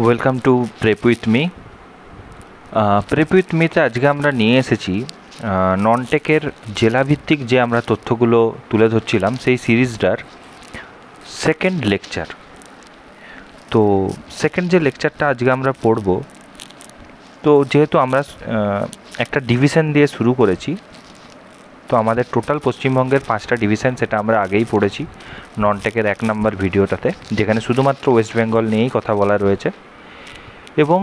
Welcome to prep with me. Prep with মিতে আজকে আমরা নিয়ে এসেছি ননটেকের জেলাভিত্তিক যে আমরা তথ্যগুলো তুলে ধরছিলাম সেই সিরিজটার সেকেন্ড লেকচার। তো সেকেন্ড যে লেকচারটা আজকে আমরা পড়ব, তো যেহেতু আমরা একটা ডিভিশন দিয়ে শুরু করেছি, তো আমাদের টোটাল পশ্চিমবঙ্গের 5টা ডিভিশন সেটা আমরা আগেই পড়েছি ননটেকের 1 নম্বর ভিডিওটাতে, যেখানে শুধুমাত্র ওয়েস্ট বেঙ্গল নিয়েই কথা বলা রয়েছে। এবং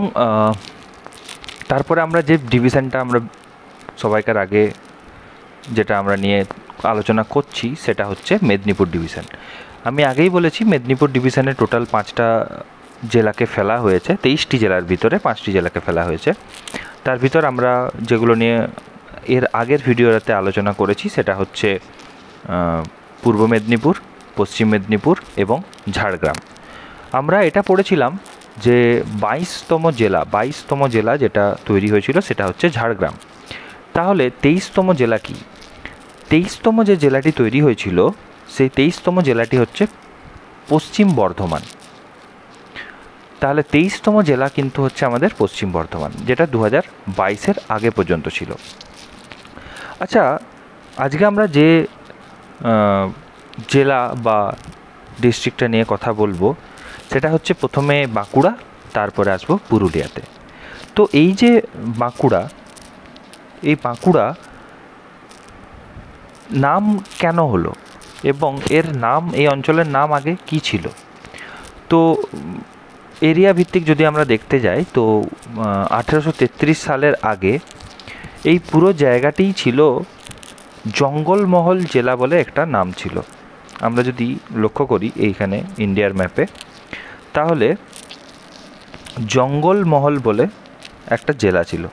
তারপরে আমরা যে ডিভিশনটা আমরা সবাইকার আগে যেটা আমরা নিয়ে আলোচনা করছি সেটা হচ্ছে মেদিনীপুর ডিভিশন। আমি আগেই বলেছি মেদিনীপুর ডিভিশনে টোটাল 5টা জেলাকে ফেলা হয়েছে, 23টি জেলার ভিতরে 5টি জেলাকে ফেলা হয়েছে। তার ভিতর আমরা যেগুলো নিয়ে এর আগের ভিডিওতে আলোচনা করেছি সেটা হচ্ছে পূর্ব মেদিনীপুর, পশ্চিম মেদিনীপুর এবং ঝাড়গ্রাম। আমরা এটা পড়েছিলাম যে 22তম জেলা যেটা তৈরি হয়েছিল সেটা হচ্ছে ঝাড়গ্রাম। তাহলে 23তম জেলা কি? 23তম যে জেলাটি তৈরি হয়েছিল সেই 23তম জেলাটি হচ্ছে পশ্চিম বর্ধমান। তাহলে 23তম জেলা কিন্তু হচ্ছে আমাদের পশ্চিম বর্ধমান, যেটা 2022-এর আগে পর্যন্ত ছিল। আচ্ছা, আজকে আমরা যে জেলা বা ডিস্ট্রিক্টটা নিয়ে কথা বলবো সেটা হচ্ছে প্রথমে বাঁকুড়া, তারপরে আসবো পুরুলিয়াতে। তো এই যে বাঁকুড়া, এই বাঁকুড়া নাম কেন হলো এবং এর নাম, এই অঞ্চলের নাম আগে কি ছিল? তো এরিয়া ভিত্তিক যদি আমরা দেখতে যাই তো 1833 সালের আগে এই পুরো জায়গাটিই ছিল জঙ্গলমহল জেলা বলে একটা নাম ছিল। আমরা যদি লক্ষ্য করি এইখানে ইন্ডিয়ার ম্যাপে, তাহলে জঙ্গলমহল বলে একটা জেলা ছিল।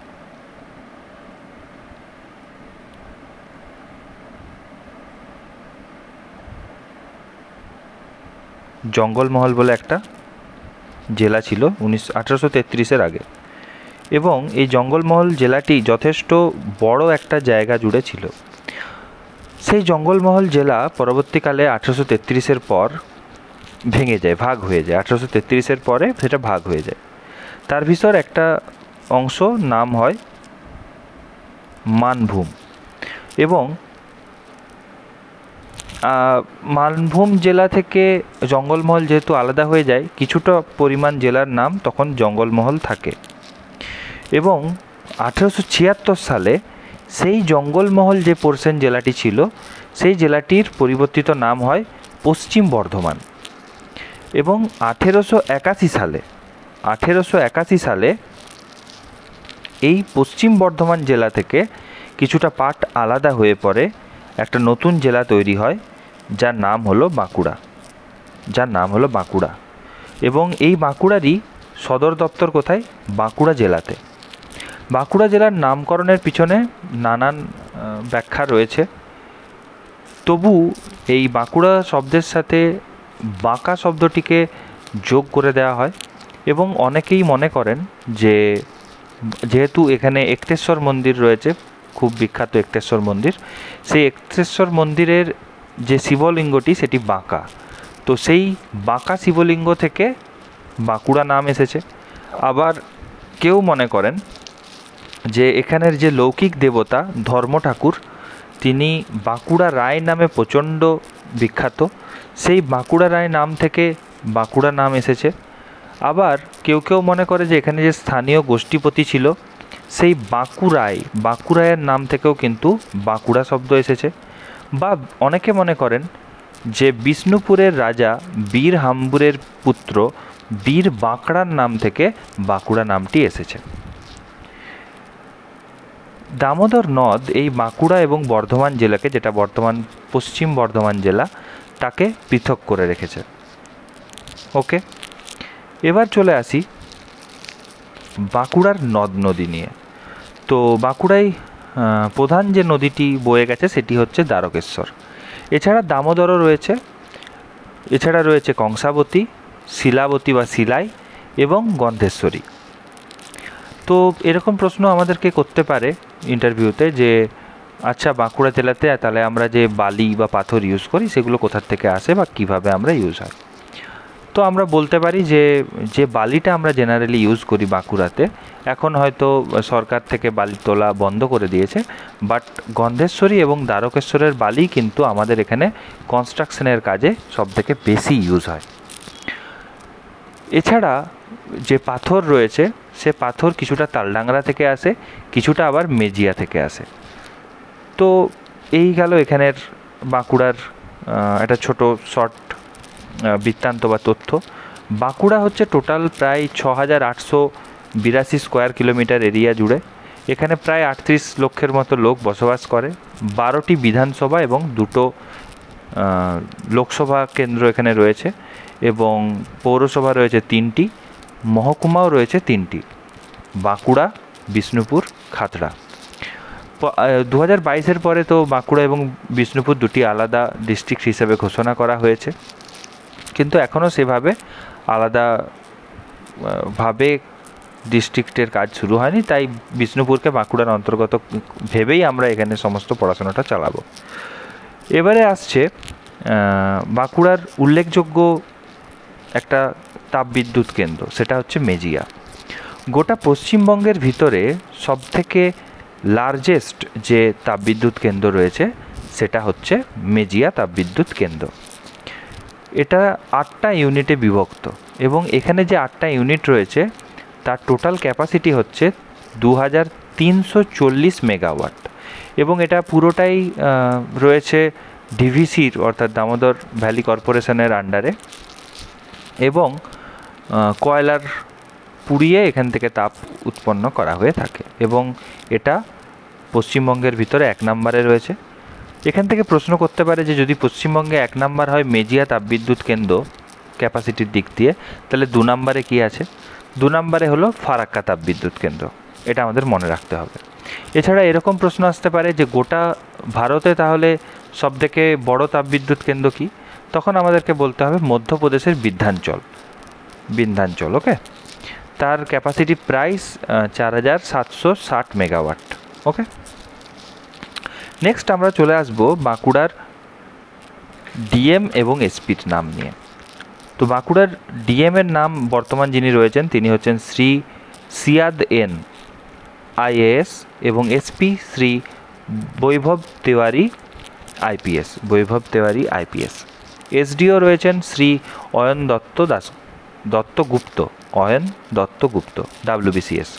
জঙ্গলমহল বলে একটা জেলা ছিল 1833-এর আগে, এবং এই জঙ্গলমহল জেলাটি যথেষ্ট বড় একটা জায়গা জুড়ে ছিল। সেই জঙ্গলমহল জেলা পরবর্তীকালে 1833-এর পর ভেঙে যায়, ভাগ হয়ে যায়। 1833-এর পরে সেটা ভাগ হয়ে যায়। তার ভিতর একটা অংশ নাম হয় মানভূম, এবং মানভূম জেলা থেকে জঙ্গলমহল যেহেতু আলাদা হয়ে যায়, কিছুটা পরিমাণ জেলার নাম তখন জঙ্গলমহল থাকে। এবং 1876 সালে সেই জঙ্গলমহল যে পোর্শন জেলাটি ছিল সেই জেলাটির পরিবর্তিত নাম হয় পশ্চিম বর্ধমান। এবং 1881 সালে এই পশ্চিম বর্ধমান জেলা থেকে কিছুটা পার্ট আলাদা হয়ে পড়ে, একটা নতুন জেলা তৈরি হয় যার নাম হলো বাঁকুড়া। এবং এই বাঁকুড়ারই সদর দপ্তর কোথায়? বাঁকুড়া জেলাতে। বাঁকুড়া জেলার নামকরণের পিছনে নানান ব্যাখ্যা রয়েছে, তবু এই বাঁকুড়া শব্দের সাথে বাঁকা শব্দটিকে যোগ করে দেওয়া হয়। এবং অনেকেই মনে করেন যে যেহেতু এখানে এক্তেশ্বর মন্দির রয়েছে, খুব বিখ্যাত এক্তেশ্বর মন্দির, সেই এক্তেশ্বর মন্দিরের যে শিবলিঙ্গটি সেটি বাঁকা, তো সেই বাঁকা শিবলিঙ্গ থেকে বাঁকুড়া নাম এসেছে। আবার কেউ মনে করেন যে এখানের যে লৌকিক দেবতা ধর্ম ঠাকুর, তিনি বাঁকুড়া রায় নামে প্রচণ্ড বিখ্যাত, সেই বাঁকুড়া রায় নাম থেকে বাঁকুড়া নাম এসেছে। আবার কেউ মনে করে যে এখানে যে স্থানীয় গোষ্ঠীপতি ছিল সেই বাঁকুড়ায়ের নাম থেকেও কিন্তু বাঁকুড়া শব্দ এসেছে। বা অনেকে মনে করেন যে বিষ্ণুপুরের রাজা বীর হাম্বুরের পুত্র বীর বাঁকড়ার নাম থেকে বাঁকুড়া নামটি এসেছে। দামোদর নদ এই বাঁকুড়া এবং বর্ধমান জেলাকে, যেটা বর্তমান পশ্চিম বর্ধমান জেলা, তাকে পৃথক করে রেখেছে। ওকে, এবার চলে আসি বাঁকুড়ার নদ নদী নিয়ে। তো বাঁকুড়ায় প্রধান যে নদীটি বয়ে গেছে সেটি হচ্ছে দ্বারকেশ্বর। এছাড়া দামোদরও রয়েছে, এছাড়া রয়েছে কংসাবতী, শিলাবতী বা শিলাই এবং গন্ধেশ্বরী। তো এরকম প্রশ্ন আমাদেরকে করতে পারে ইন্টারভিউতে যে আচ্ছা, বাঁকুড়া জেলাতে তাহলে আমরা যে বালি বা পাথর ইউজ করি সেগুলো কোথার থেকে আসে বা কিভাবে আমরা ইউজ হয়। তো আমরা বলতে পারি যে যে বালিটা আমরা জেনারেলি ইউজ করি বাঁকুড়াতে, এখন হয়তো সরকার থেকে বালি তোলা বন্ধ করে দিয়েছে, বাট গন্ধেশ্বরী এবং দ্বারকেশ্বরের বালি কিন্তু আমাদের এখানে কনস্ট্রাকশনের কাজে সবথেকে বেশি ইউজ হয়। এছাড়া যে পাথর রয়েছে সে পাথর কিছুটা তালডাংরা থেকে আসে, কিছুটা আবার মেজিয়া থেকে আসে। তো এই গেল এখানের বাঁকুড়ার একটা ছোট শর্ট বৃত্তান্ত বা তথ্য। বাঁকুড়া হচ্ছে টোটাল প্রায় 6,882 স্কোয়ার কিলোমিটার এরিয়া জুড়ে। এখানে প্রায় 38 লক্ষের মতো লোক বসবাস করে। 12টি বিধানসভা এবং 2টো লোকসভা কেন্দ্র এখানে রয়েছে, এবং পৌরসভা রয়েছে 3টি, মহকুমাও রয়েছে 3টি: বাঁকুড়া, বিষ্ণুপুর, খাতড়া। 2022-এর পরে তো বাঁকুড়া এবং বিষ্ণুপুর দুটি আলাদা ডিস্ট্রিক্ট হিসেবে ঘোষণা করা হয়েছে, কিন্তু এখনও সেভাবে আলাদাভাবে ডিস্ট্রিক্টের কাজ শুরু হয়নি। তাই বিষ্ণুপুরকে বাঁকুড়ার অন্তর্গত ভেবেই আমরা এখানে সমস্ত পড়াশোনাটা চালাবো। এবারে আসছে বাঁকুড়ার উল্লেখযোগ্য একটা তাপবিদ্যুৎ কেন্দ্র, সেটা হচ্ছে মেজিয়া। গোটা পশ্চিমবঙ্গের ভিতরে সবথেকে লার্জেস্ট যে তাপবিদ্যুৎ কেন্দ্র রয়েছে সেটা হচ্ছে মেজিয়া তাপবিদ্যুৎ কেন্দ্র। এটা 8টা ইউনিটে বিভক্ত, এবং এখানে যে 8টা ইউনিট রয়েছে তার টোটাল ক্যাপাসিটি হচ্ছে 2340 মেগাওয়াট, এবং এটা পুরোটাই রয়েছে ডিভিসির অর্থাৎ দামোদর ভ্যালি কর্পোরেশনের আন্ডারে, এবং কয়লার পুড়িয়ে এখান থেকে তাপ উৎপন্ন করা হয়ে থাকে, এবং এটা পশ্চিমবঙ্গের ভিতরে 1 নম্বরে রয়েছে। এখান থেকে প্রশ্ন করতে পারে যে যদি পশ্চিমবঙ্গে 1 নম্বর হয় মেজিয়া তাপবিদ্যুৎ কেন্দ্র ক্যাপাসিটির দিক দিয়ে, তাহলে 2 নম্বরে কী আছে? 2 নম্বরে হলো ফারাক্কা তাপবিদ্যুৎ কেন্দ্র। এটা আমাদের মনে রাখতে হবে। এছাড়া এরকম প্রশ্ন আসতে পারে যে গোটা ভারতে তাহলে সবথেকে বড় তাপবিদ্যুৎ কেন্দ্র কী? তখন আমাদেরকে বলতে হবে মধ্যপ্রদেশের বিন্ধ্যাঞ্চল। ওকে, তার ক্যাপাসিটি প্রায় 4760 মেগাওয়াট। ওকে, নেক্সট আমরা চলে আসবো বাঁকুড়ার ডিএম এবং এসপির নাম নিয়ে। তো বাঁকুড়ার ডিএমের নাম বর্তমান যিনি রয়েছেন তিনি হচ্ছেন শ্রী সিয়াদ এন আইএএস, এবং এসপি শ্রী বৈভব তিওয়ারি আইপিএস। এসডিও রয়েছেন শ্রী অয়ন দত্তগুপ্ত WBCS।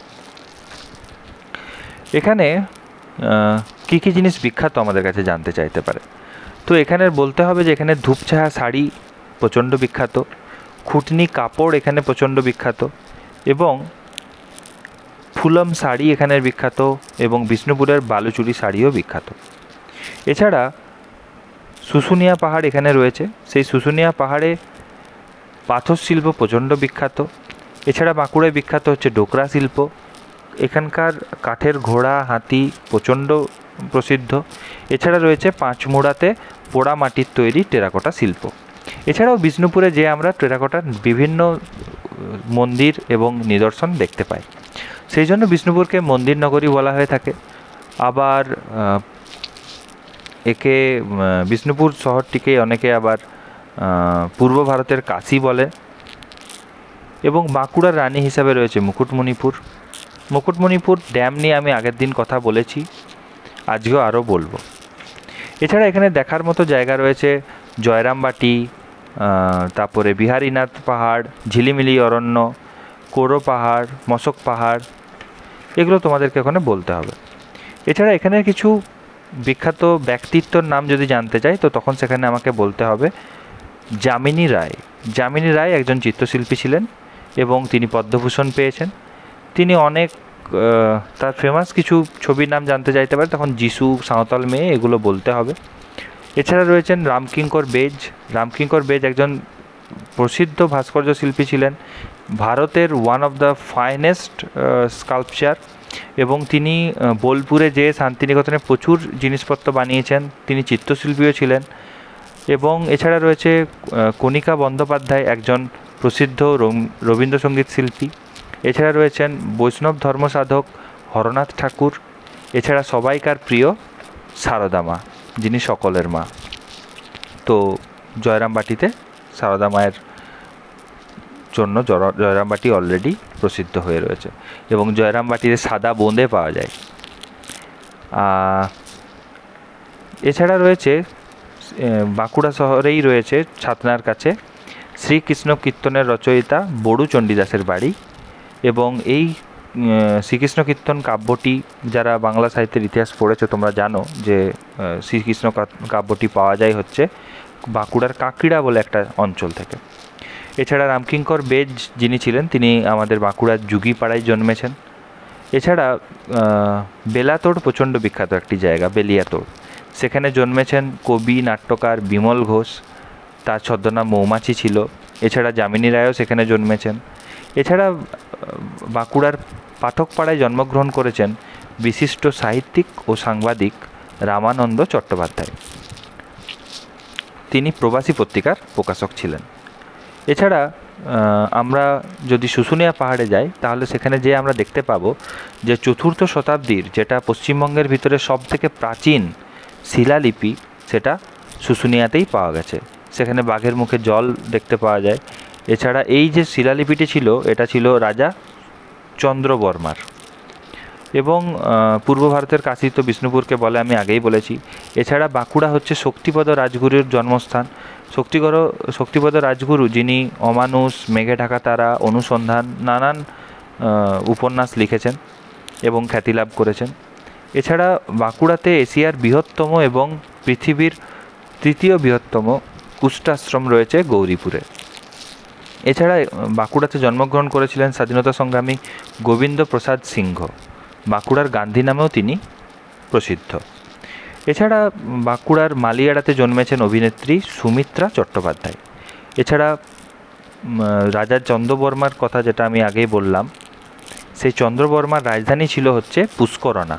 এখানে কী কী জিনিস বিখ্যাত আমাদের কাছে জানতে চাইতে পারে। তো এখানে বলতে হবে যে এখানে ধূপছায়া শাড়ি প্রচণ্ড বিখ্যাত, খুটনি কাপড় এখানে প্রচণ্ড বিখ্যাত, এবং ফুলম শাড়ি এখানের বিখ্যাত, এবং বিষ্ণুপুরের বালুচুরি শাড়িও বিখ্যাত। এছাড়া শুশুনিয়া পাহাড় এখানে রয়েছে, সেই শুশুনিয়া পাহাড়ে পাথর শিল্প প্রচণ্ড বিখ্যাত। এছাড়া বাঁকুড়ায় বিখ্যাত হচ্ছে ডোকরা শিল্প, এখানকার কাঠের ঘোড়া, হাতি প্রচণ্ড প্রসিদ্ধ। এছাড়া রয়েছে পাঁচমুড়াতে পোড়া মাটির তৈরি টেরাকোটা শিল্প। এছাড়াও বিষ্ণুপুরে যে আমরা টেরাকোটার বিভিন্ন মন্দির এবং নিদর্শন দেখতে পাই, সেই জন্য বিষ্ণুপুরকে মন্দির নগরী বলা হয়ে থাকে। আবার একে বিষ্ণুপুর শহরটিকে অনেকে আবার পূর্ব ভারতের কাশী বলে। এবং বাঁকুড়ার রানী হিসাবে রয়েছে মুকুটমণিপুর ড্যাম নিয়ে আমি আগের দিন কথা বলেছি, আজকেও আরও বলবো। এছাড়া এখানে দেখার মতো জায়গা রয়েছে জয়রামবাটি, তারপরে বিহারীনাথ পাহাড়, ঝিলিমিলি অরণ্য, কোরো পাহাড়, মশক পাহাড়, এগুলো তোমাদেরকে ওখানে বলতে হবে। এছাড়া এখানে কিছু বিখ্যাত ব্যক্তিত্বর নাম যদি জানতে চাই তো তখন সেখানে আমাকে বলতে হবে যামিনী রায় একজন চিত্রশিল্পী ছিলেন এবং তিনি পদ্মভূষণ পেয়েছেন। তিনি অনেক তার ফেমাস কিছু ছবির নাম জানতে চাইতে পারে, তখন যিশু, সাঁওতাল মেয়ে, এগুলো বলতে হবে। এছাড়া রয়েছেন রামকিঙ্কর বেজ একজন প্রসিদ্ধ ভাস্কর্য শিল্পী ছিলেন, ভারতের one of the finest sculpture, এবং তিনি বোলপুরে যে শান্তিনিকেতনে প্রচুর জিনিসপত্র বানিয়েছেন। তিনি চিত্রশিল্পীও ছিলেন। এবং এছাড়া রয়েছে কণিকা বন্দ্যোপাধ্যায়, একজন প্রসিদ্ধ রবীন্দ্রসঙ্গীত শিল্পী। এছাড়া রয়েছেন বৈষ্ণব ধর্মসাধক হরনাথ ঠাকুর। এছাড়া সবাইকার প্রিয় সারদা মা, যিনি সকলের মা। তো জয়রামবাটিতে সারদা মায়ের জন্য জয়রামবাটি অলরেডি প্রসিদ্ধ হয়ে রয়েছে এবং জয়রামবাটিতে সাদা বোঁদে পাওয়া যায়। এছাড়া রয়েছে বাঁকুড়া শহরেই রয়েছে ছাতনার কাছে শ্রীকৃষ্ণ কীর্তনের রচয়িতা বড়ু চণ্ডীদাসের বাড়ি, এবং এই শ্রীকৃষ্ণ কীর্তন কাব্যটি, যারা বাংলা সাহিত্যের ইতিহাস পড়েছে তোমরা জানো যে শ্রীকৃষ্ণ কাব্যটি পাওয়া যায় হচ্ছে বাঁকুড়ার কাঁকড়া বলে একটা অঞ্চল থেকে। এছাড়া রামকিঙ্কর বেজ যিনি ছিলেন তিনি আমাদের বাঁকুড়ার যুগিপাড়ায় জন্মেছেন। এছাড়া বেলাতোড় প্রচণ্ড বিখ্যাত একটি জায়গা, বেলিয়াতোড়, সেখানে জন্মেছেন কবি নাট্যকার বিমল ঘোষ, তার ছদ্মনাম মৌমাছি ছিল। এছাড়া যামিনী রায়ও সেখানে জন্মেছেন। এছাড়া বাঁকুড়ার পাঠকপাড়ায় জন্মগ্রহণ করেছেন বিশিষ্ট সাহিত্যিক ও সাংবাদিক রামানন্দ চট্টোপাধ্যায়, তিনি প্রবাসী পত্রিকার প্রকাশক ছিলেন। এছাড়া আমরা যদি শুশুনিয়া পাহাড়ে যাই তাহলে সেখানে যে আমরা দেখতে পাবো যে 4th শতাব্দীর যেটা পশ্চিমবঙ্গের ভিতরে সবথেকে প্রাচীন শিলালিপি সেটা শুশুনিয়াতেই পাওয়া গেছে। সেখানে বাঘের মুখে জল দেখতে পাওয়া যায়। এছাড়া এই যে শিলালিপিটি ছিল এটা ছিল রাজা চন্দ্রবর্মার, এবং পূর্ব ভারতের কাশী তো বিষ্ণুপুরকে বলে, আমি আগেই বলেছি। এছাড়া বাঁকুড়া হচ্ছে শক্তিপদ রাজগুরুর জন্মস্থান। শক্তিপদ রাজগুরু যিনি অমানুষ, মেঘে ঢাকা তারা, অনুসন্ধান, নানান উপন্যাস লিখেছেন এবং খ্যাতি লাভ করেছেন। এছাড়া বাঁকুড়াতে এশিয়ার বৃহত্তম এবং পৃথিবীর 3য় বৃহত্তম কুষ্টাশ্রম রয়েছে গৌরীপুরে। এছাড়া বাঁকুড়াতে জন্মগ্রহণ করেছিলেন স্বাধীনতা সংগ্রামী গোবিন্দ প্রসাদ সিংহ, বাঁকুড়ার গান্ধী নামেও তিনি প্রসিদ্ধ। এছাড়া বাঁকুড়ার মালিয়াড়াতে জন্মেছেন অভিনেত্রী সুমিত্রা চট্টোপাধ্যায়। এছাড়া রাজা চন্দ্রবর্মার কথা যেটা আমি আগেই বললাম, সেই চন্দ্রবর্মার রাজধানী ছিল হচ্ছে পুষ্করণা,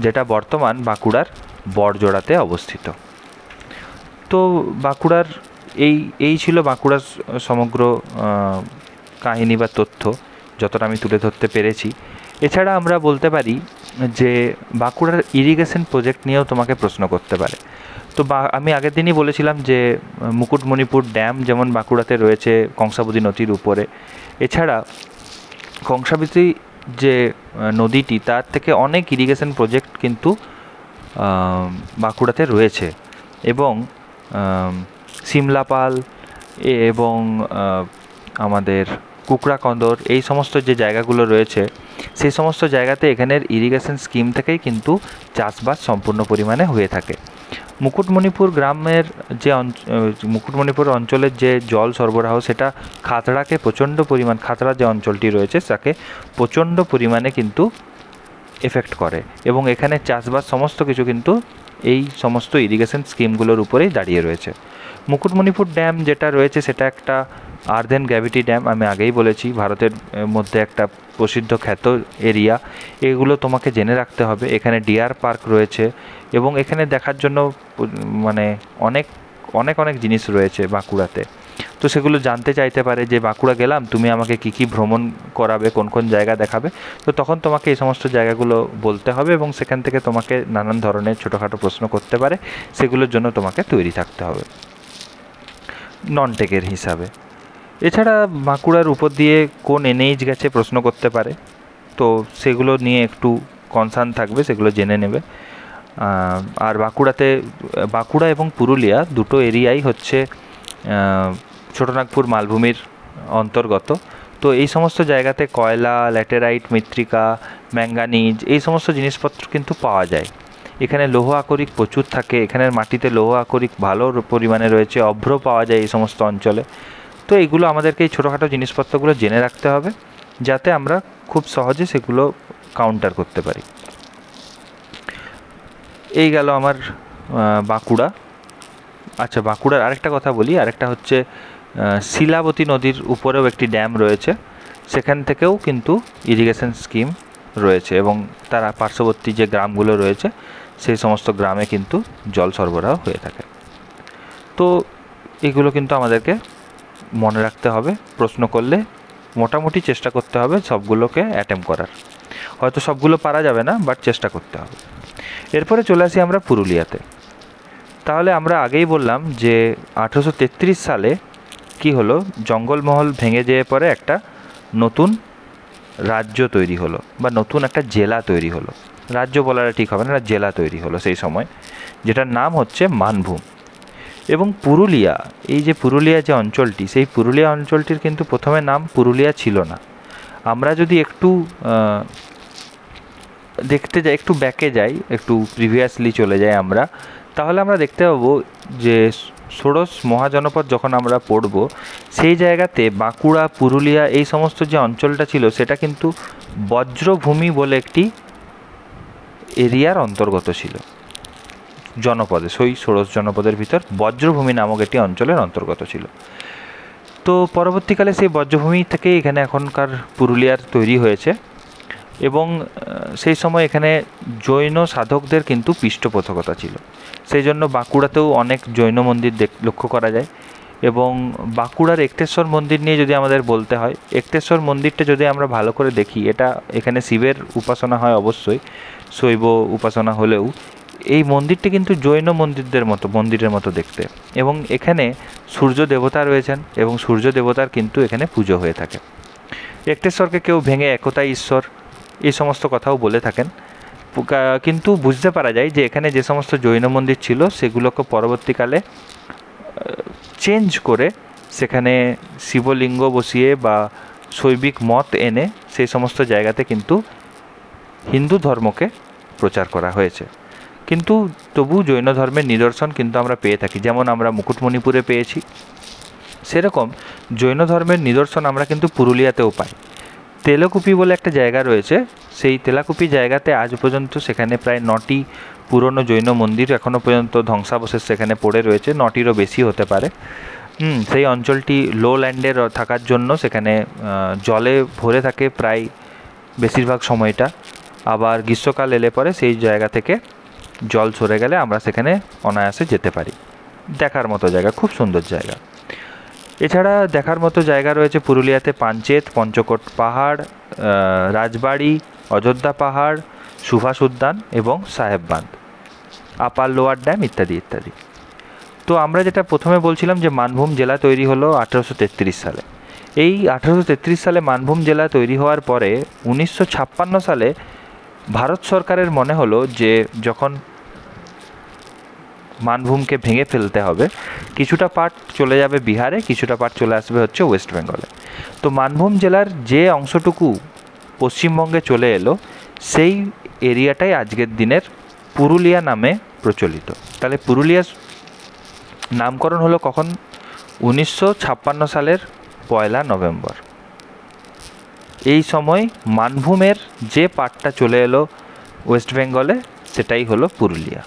যেটা বর্তমান বাঁকুড়ার বড়জোড়াতে অবস্থিত। তো বাঁকুড়ার এই ছিল বাঁকুড়ার সমগ্র কাহিনী বা তথ্য, যতটা আমি তুলে ধরতে পেরেছি। এছাড়া আমরা বলতে পারি যে বাঁকুড়ার ইরিগেশন প্রজেক্ট নিয়েও তোমাকে প্রশ্ন করতে পারে। তো আমি আগের দিনই বলেছিলাম যে মুকুটমণিপুর ড্যাম যেমন বাঁকুড়াতে রয়েছে কংসাবতী নদীর উপরে। এছাড়া কংসাবতী যে নদীটি, তার থেকে অনেক ইরিগেশন প্রজেক্ট কিন্তু বাঁকুড়াতে রয়েছে, এবং সিমলাপাল এবং আমাদের কুকড়াকন্দর, এই সমস্ত যে জায়গাগুলো রয়েছে সেই সমস্ত জায়গাতে এখানের ইরিগেশন স্কিম থেকেই কিন্তু চাষবাস সম্পূর্ণ পরিমাণে হয়ে থাকে। মুকুটমণিপুর গ্রামের যে মুকুটমণিপুর অঞ্চলের যে জল সরবরাহ সেটা খাতড়াকে প্রচণ্ড পরিমাণ, খাতড়া যে অঞ্চলটি রয়েছে তাকে প্রচণ্ড পরিমাণে কিন্তু এফেক্ট করে, এবং এখানে চাষবাস সমস্ত কিছু কিন্তু এই সমস্ত ইরিগেশন স্কিমগুলোর উপরেই দাঁড়িয়ে রয়েছে। মুকুটমণিপুর ড্যাম যেটা রয়েছে সেটা একটা আর্দেন গ্র্যাভিটি ড্যাম, আমি আগেই বলেছি ভারতের মধ্যে একটা প্রসিদ্ধ খ্যাত এরিয়া। এগুলো তোমাকে জেনে রাখতে হবে। এখানে ডিয়ার পার্ক রয়েছে এবং এখানে দেখার জন্য মানে অনেক অনেক অনেক জিনিস রয়েছে বাঁকুড়াতে। তো সেগুলো জানতে চাইতে পারে যে বাঁকুড়া গেলাম, তুমি আমাকে কী কী ভ্রমণ করাবে, কোন কোন জায়গা দেখাবে। তো তখন তোমাকে এই সমস্ত জায়গাগুলো বলতে হবে এবং সেখান থেকে তোমাকে নানান ধরনের ছোটোখাটো প্রশ্ন করতে পারে, সেগুলোর জন্য তোমাকে তৈরি থাকতে হবে নন টেকের হিসাবে। এছাড়া বাঁকুড়ার উপর দিয়ে কোন এনএইচ গেছে প্রশ্ন করতে পারে, তো সেগুলো নিয়ে একটু কনসার্ন থাকবে, সেগুলো জেনে নেবে। আর বাঁকুড়া এবং পুরুলিয়া দুটো এরিয়াই হচ্ছে ছোটনাগপুর মালভূমির অন্তর্গত। তো এই সমস্ত জায়গাতে কয়লা, ল্যাটেরাইট, মৃত্তিকা, ম্যাঙ্গানিজ এই সমস্ত জিনিসপত্র কিন্তু পাওয়া যায়। এখানে লৌহ আকরিক প্রচুর থাকে, এখানের মাটিতে লৌহ আকরিক ভালো পরিমাণে রয়েছে, অভ্র পাওয়া যায় এই সমস্ত অঞ্চলে। তো এইগুলো আমাদেরকে এই ছোটোখাটো জিনিসপত্রগুলো জেনে রাখতে হবে যাতে আমরা খুব সহজে সেগুলো কাউন্টার করতে পারি। এই গেল আমার বাঁকুড়া। আচ্ছা, বাঁকুড়ার আরেকটা কথা বলি, আরেকটা হচ্ছে শিলাবতী নদীর উপরেও একটি ড্যাম রয়েছে, সেখান থেকেও কিন্তু ইরিগেশন স্কিম রয়েছে এবং তার পার্শ্ববর্তী যে গ্রামগুলো রয়েছে সেই সমস্ত গ্রামে কিন্তু জল সরবরাহ হয়ে থাকে। তো এগুলো কিন্তু আমাদেরকে মনে রাখতে হবে, প্রশ্ন করলে মোটামুটি চেষ্টা করতে হবে সবগুলোকে অ্যাটেম্প করার। হয়তো সবগুলো পারা যাবে না, বাট চেষ্টা করতে হবে। এরপরে চলে আসি আমরা পুরুলিয়াতে। তাহলে আমরা আগেই বললাম যে 1833 সালে কি হলো, জঙ্গলমহল ভেঙে যেয়ে পরে একটা নতুন রাজ্য তৈরি হলো বা নতুন একটা জেলা তৈরি হলো। রাজ্য বলাটা ঠিক হবে না, একটা জেলা তৈরি হলো সেই সময়, যেটার নাম হচ্ছে মানভূম। এবং পুরুলিয়া, এই যে পুরুলিয়া যে অঞ্চলটি, সেই পুরুলিয়া অঞ্চলটির কিন্তু প্রথমে নাম পুরুলিয়া ছিল না। আমরা যদি একটু দেখতে যাই, একটু ব্যাকে যাই, একটু প্রিভিয়াসলি চলে যাই আমরা, তাহলে আমরা দেখতে পাবো যে ষোড়শ মহাজনপদ যখন আমরা পড়ব, সেই জায়গাতে বাঁকুড়া, পুরুলিয়া এই সমস্ত যে অঞ্চলটা ছিল সেটা কিন্তু বজ্রভূমি বলে একটি এরিয়ার অন্তর্গত ছিল। জনপদে, সেই ষোড়শ জনপদের ভিতর বজ্রভূমি নামক একটি অঞ্চলের অন্তর্গত ছিল। তো পরবর্তীকালে সেই বজ্রভূমি থেকে এখানে এখনকার পুরুলিয়ার তৈরি হয়েছে। এবং সেই সময় এখানে জৈন সাধকদের কিন্তু পৃষ্ঠপোষকতা ছিল, সেই জন্য বাঁকুড়াতেও অনেক জৈন মন্দির লক্ষ্য করা যায়। এবং বাঁকুড়ার একটেশ্বর মন্দির নিয়ে যদি আমাদের বলতে হয়, একটেশ্বর মন্দিরটা যদি আমরা ভালো করে দেখি, এটা এখানে শিবের উপাসনা হয় অবশ্যই, শৈব উপাসনা হলেও এই মন্দিরটি কিন্তু জৈন মন্দিরের মতো দেখতে। এবং এখানে সূর্য দেবতা রয়েছেন এবং সূর্য দেবতার কিন্তু এখানে পুজো হয়ে থাকে। একটেশ্বরকে কেউ ভেঙে একতাই ঈশ্বর এই সমস্ত কথাও বলে থাকেন, কিন্তু বুঝতে পারা যায় যে এখানে যে সমস্ত জৈন মন্দির ছিল সেগুলোকে পরবর্তীকালে চেঞ্জ করে সেখানে শিবলিঙ্গ বসিয়ে বা শৈবিক মত এনে সেই সমস্ত জায়গাতে কিন্তু হিন্দু ধর্মকে প্রচার করা হয়েছে। কিন্তু তবু জৈন ধর্মের নিদর্শন কিন্তু আমরা পেয়ে থাকি, যেমন আমরা মুকুটমণিপুরে পেয়েছি, সেরকম জৈন ধর্মের নিদর্শন আমরা কিন্তু পুরুলিয়াতেও পাই। তেলাকুপি বলে একটা জায়গা রয়েছে, সেই তেলাকুপি জায়গাতে আজ পর্যন্ত সেখানে প্রায় 9টি পুরনো জৈন মন্দির এখনও পর্যন্ত ধ্বংসাবশেষ সেখানে পড়ে রয়েছে, 9টিরও বেশি হতে পারে। সেই অঞ্চলটি লো ল্যান্ডের থাকার জন্য সেখানে জলে ভরে থাকে প্রায় বেশিরভাগ সময়টা। আবার গ্রীষ্মকাল এলে পরে সেই জায়গা থেকে জল সরে গেলে আমরা সেখানে অনায়াসে যেতে পারি। দেখার মতো জায়গা, খুব সুন্দর জায়গা। এছাড়া দেখার মতো জায়গা রয়েছে পুরুলিয়াতে পাঞ্চেত, পঞ্চকোট পাহাড়, রাজবাড়ি, অযোধ্যা পাহাড়, সুভাষ উদ্যান এবং Saheb Bandh, upper lower dam ইত্যাদি ইত্যাদি। তো আমরা যেটা প্রথমে বলছিলাম যে মানভূম জেলা তৈরি হলো 1833 সালে। এই 1833 সালে মানভূম জেলা তৈরি হওয়ার পরে 1956 সালে ভারত সরকারের মনে হলো যে যখন মানভূমকে ভেঙে ফেলতে হবে, কিছুটা পার্ট চলে যাবে বিহারে, কিছুটা পার্ট চলে আসবে হচ্ছে ওয়েস্ট বেঙ্গলে। তো মানভূম জেলার যে অংশটুকু পশ্চিমবঙ্গে চলে এলো, সেই এরিয়াটাই আজকের দিনের পুরুলিয়া নামে প্রচলিত। তাহলে পুরুলিয়ার নামকরণ হলো কখন? 1956 সালের 1 নভেম্বর। এই সময় মানভূমের যে পার্টটা চলে এলো ওয়েস্ট বেঙ্গলে, সেটাই হলো পুরুলিয়া।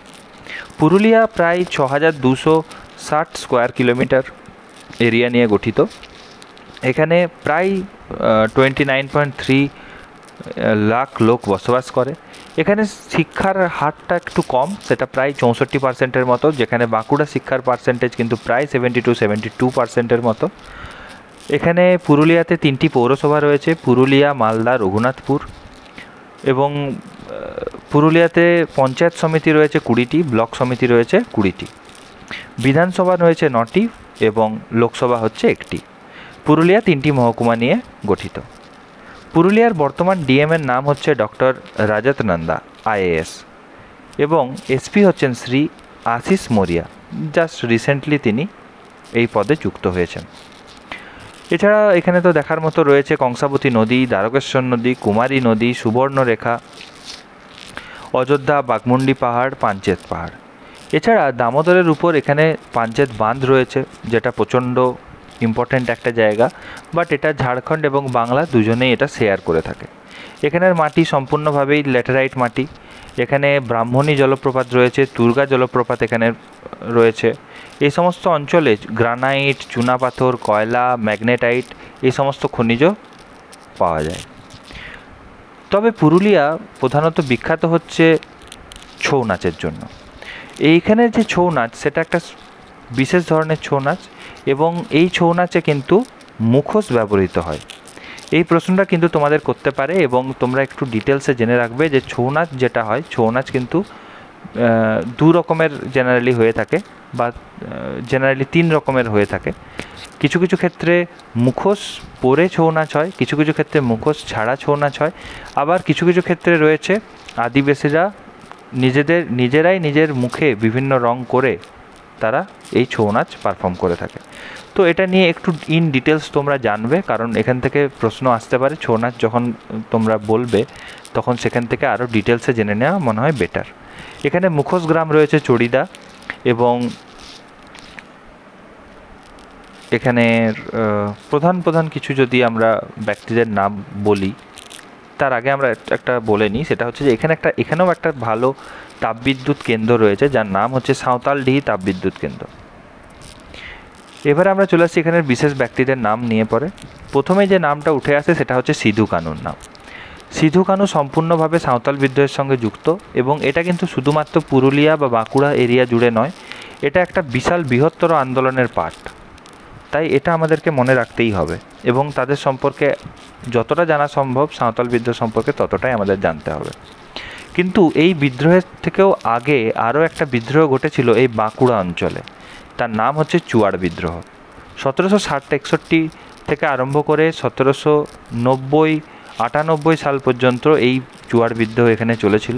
পুরুলিয়া প্রায় 6260 স্কোয়ার কিলোমিটার এরিয়া নিয়ে গঠিত। এখানে প্রায় 29.3 লাখ লোক বসবাস করে। এখানে শিক্ষার হারটা একটু কম, সেটা প্রায় 64%-এর মতো, যেখানে বাঁকুড়া শিক্ষার পার্সেন্টেজ কিন্তু প্রায় 72-72%-এর মতো। এখানে পুরুলিয়াতে 3টি পৌরসভা রয়েছে, পুরুলিয়া, মালদা, রঘুনাথপুর। এবং পুরুলিয়াতে পঞ্চায়েত সমিতি রয়েছে 20টি, ব্লক সমিতি রয়েছে 20টি, বিধানসভা রয়েছে 9টি এবং লোকসভা হচ্ছে 1টি। পুরুলিয়া 3টি মহকুমা নিয়ে গঠিত। পুরুলিয়ার বর্তমান ডিএমের নাম হচ্ছে ডক্টর রাজত নন্দা IAS এবং এসপি হচ্ছেন শ্রী আশিস মরিয়া। জাস্ট রিসেন্টলি তিনি এই পদে যুক্ত হয়েছেন। এছাড়া এখানে তো দেখার মতো রয়েছে কংসাবতী নদী, দ্বারকেশ্বর নদী, কুমারী নদী, সুবর্ণরেখা, অযোধ্যা, বাঘমুন্ডি পাহাড়, পাঞ্চেত পাহাড়। এছাড়া দামোদরের উপর এখানে পাঞ্চেত বাঁধ রয়েছে, যেটা প্রচণ্ড ইম্পর্ট্যান্ট একটা জায়গা, বাট এটা ঝাড়খণ্ড এবং বাংলা দুজনেই এটা শেয়ার করে থাকে। এখানের মাটি সম্পূর্ণভাবেই ল্যাটেরাইট মাটি। এখানে ব্রাহ্মণী জলপ্রপাত রয়েছে, তুর্গা জলপ্রপাত এখানে রয়েছে। এই সমস্ত অঞ্চলে গ্রানাইট, চুনাপাথর, কয়লা, ম্যাগনেটাইট এই সমস্ত খনিজ পাওয়া যায়। তবে পুরুলিয়া প্রধানত বিখ্যাত হচ্ছে ছৌ নাচের জন্য। এইখানের যে ছৌ নাচ, সেটা একটা বিশেষ ধরনের ছৌ নাচ এবং এই ছৌ নাচে কিন্তু মুখোশ ব্যবহৃত হয়। এই প্রশ্নটা কিন্তু তোমাদের করতে পারে এবং তোমরা একটু ডিটেলসে জেনে রাখবে যে ছৌ নাচ যেটা হয়, ছৌ নাচ কিন্তু দু রকমের জেনারেলি হয়ে থাকে, বা জেনারেলি 3 রকমের হয়ে থাকে। কিছু কিছু ক্ষেত্রে মুখোশ পরে ছৌ নাচ হয়, কিছু কিছু ক্ষেত্রে মুখোশ ছাড়া ছৌ নাচ হয়, আবার কিছু কিছু ক্ষেত্রে রয়েছে আদিবাসীরা নিজেরাই নিজের মুখে বিভিন্ন রং করে তারা এই ছৌ নাচ পারফর্ম করে থাকে। তো এটা নিয়ে একটু ইন ডিটেলস তোমরা জানবে, কারণ এখান থেকে প্রশ্ন আসতে পারে। ছৌ নাচ যখন তোমরা বলবে তখন সেখান থেকে আরও ডিটেলসে জেনে নেওয়া মনে হয় বেটার। এখানে মুখোশ গ্রাম রয়েছে চড়িদা, এবং এখানে প্রধান কিছু যদি আমরা ব্যক্তিদের নাম বলি, তার আগে আমরা একটা বলে নিই। সেটা হচ্ছে যে এখানেও একটা ভালো তাপবিদ্যুৎ কেন্দ্র রয়েছে, যার নাম হচ্ছে সাঁওতালডিহি তাপবিদ্যুৎ কেন্দ্র। এবারে আমরা চলে আসছি এখানের বিশেষ ব্যক্তিদের নাম নিয়ে পরে। প্রথমে যে নামটা উঠে আসে সেটা হচ্ছে সিধু কানুর নাম। সিধু কানু সম্পূর্ণভাবে সাঁওতাল বিদ্রোহের সঙ্গে যুক্ত, এবং এটা কিন্তু শুধুমাত্র পুরুলিয়া বা বাঁকুড়া এরিয়া জুড়ে নয়, এটা একটা বিশাল বৃহত্তর আন্দোলনের পার্ট। তাই এটা আমাদেরকে মনে রাখতেই হবে, এবং তাদের সম্পর্কে যতটা জানা সম্ভব সাঁওতাল বিদ্রোহ সম্পর্কে ততটাই আমাদের জানতে হবে। কিন্তু এই বিদ্রোহের থেকেও আগে আরও একটা বিদ্রোহ ঘটেছিল এই বাঁকুড়া অঞ্চলে, তার নাম হচ্ছে চুয়াড় বিদ্রোহ। 1760-61 থেকে আরম্ভ করে 1790-98 সাল পর্যন্ত এই চুয়াড় বিদ্রোহ এখানে চলেছিল,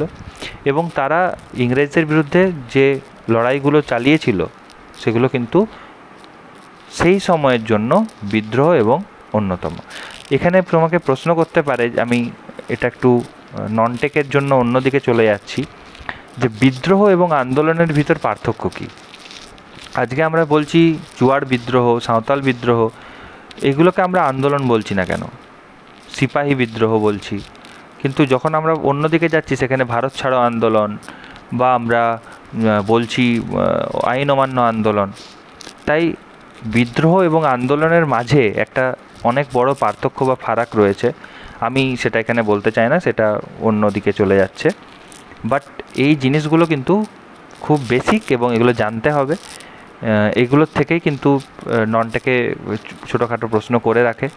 এবং তারা ইংরেজদের বিরুদ্ধে যে লড়াইগুলো চালিয়েছিল সেগুলো কিন্তু সেই সময়ের জন্য বিদ্রোহ এবং অন্যতম। এখানে তোমাকে প্রশ্ন করতে পারে, আমি এটা একটু নন টেকের জন্য অন্যদিকে চলে যাচ্ছি, যে বিদ্রোহ এবং আন্দোলনের ভিতর পার্থক্য কী। আজকে আমরা বলছি চুয়াড় বিদ্রোহ, সাঁওতাল বিদ্রোহ, এগুলোকে আমরা আন্দোলন বলছি না কেন, সিপাহী বিদ্রোহ বলছি। কিন্তু যখন আমরা অন্যদিকে যাচ্ছি সেখানে ভারত ছাড়ো আন্দোলন, বা আমরা বলছি আইন অমান্য আন্দোলন। তাই বিদ্রোহ এবং আন্দোলনের মাঝে একটা অনেক বড় পার্থক্য বা ফারাক রয়েছে। আমি সেটা এখানে বলতে চাই না, সেটা অন্যদিকে চলে যাচ্ছে। বাট এই জিনিসগুলো কিন্তু খুব বেসিক, এবং এগুলো জানতে হবে। এগুলোর থেকেই কিন্তু ননটাকে ছোটোখাটো প্রশ্ন করে রাখে।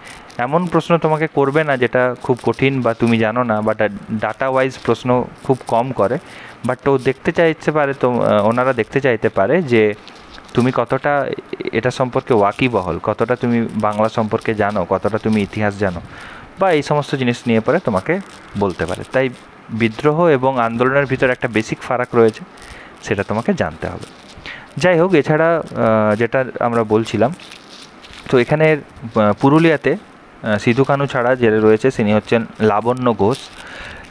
এমন প্রশ্ন তোমাকে করবে না যেটা খুব কঠিন বা তুমি জানো না, বা ডাটা ওয়াইজ প্রশ্ন খুব কম করে। বাট ওনারা দেখতে চাইতে পারে যে তুমি কতটা এটা সম্পর্কে ওয়াকিবহল, কতটা তুমি বাংলা সম্পর্কে জানো, কতটা তুমি ইতিহাস জানো, বা এই সমস্ত জিনিস নিয়ে পরে তোমাকে বলতে পারে। তাই বিদ্রোহ এবং আন্দোলনের ভিতর একটা বেসিক ফারাক রয়েছে, সেটা তোমাকে জানতে হবে। যাই হোক, এছাড়া যেটা আমরা বলছিলাম, তো এখানে পুরুলিয়াতে সিধু কানু ছাড়া যে রয়েছে তিনি হচ্ছেন লাবণ্য ঘোষ।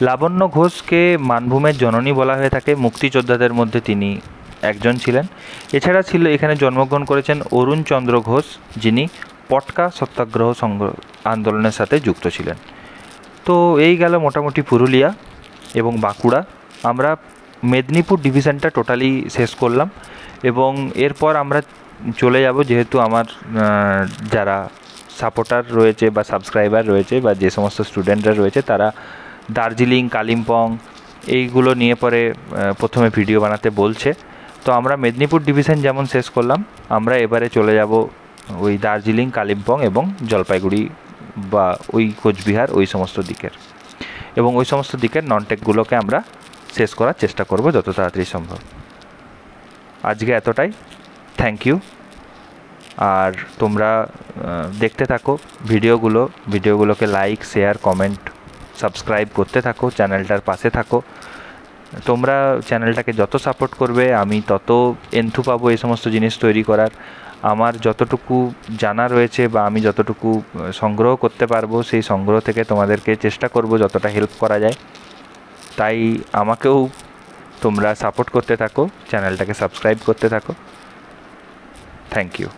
লাবণ্য ঘোষকে মানভূমের জননী বলা হয়ে থাকে, মুক্তিযোদ্ধাদের মধ্যে তিনি একজন ছিলেন। এছাড়া এখানে জন্মগ্রহণ করেছেন অরুণ চন্দ্র ঘোষ, যিনি পটকা সত্যাগ্রহ আন্দোলনের সাথে যুক্ত ছিলেন। তো এই গেল মোটামুটি পুরুলিয়া এবং বাঁকুড়া। আমরা মেদিনীপুর ডিভিশনটা টোটালি শেষ করলাম, এবং এরপর আমরা চলে যাব, যেহেতু আমার যারা সাপোর্টার রয়েছে বা সাবস্ক্রাইবার রয়েছে বা যে সমস্ত স্টুডেন্টরা রয়েছে, তারা দার্জিলিং, কালিম্পং এইগুলো নিয়ে পরে প্রথমে ভিডিও বানাতে বলছে। তো আমরা মেদিনীপুর ডিভিশন যেমন শেষ করলাম, আমরা এবারে চলে যাব ওই দার্জিলিং, কালিম্পং এবং জলপাইগুড়ি বা ওই কোচবিহার ওই সমস্ত দিকের, এবং ওই সমস্ত দিকের ননটেকগুলোকে আমরা শেষ করার চেষ্টা করব যত তাড়াতাড়ি সম্ভব। আজকে এতটাই, থ্যাংক ইউ। আর তোমরা দেখতে থাকো ভিডিওগুলোকে লাইক, শেয়ার, কমেন্ট, সাবস্ক্রাইব করতে থাকো, চ্যানেলটার পাশে থাকো। তোমরা চ্যানেলটাকে যত সাপোর্ট করবে আমি তত এন্থু পাবো এই সমস্ত জিনিস তৈরি করার। আমার যতটুকু জানা রয়েছে বা আমি যতটুকু সংগ্রহ করতে পারবো, সেই সংগ্রহ থেকে তোমাদেরকে চেষ্টা করব যতটা হেল্প করা যায়। তাই আমাকেও তোমরা সাপোর্ট করতে থাকো, চ্যানেলটাকে সাবস্ক্রাইব করতে থাকো। Thank you.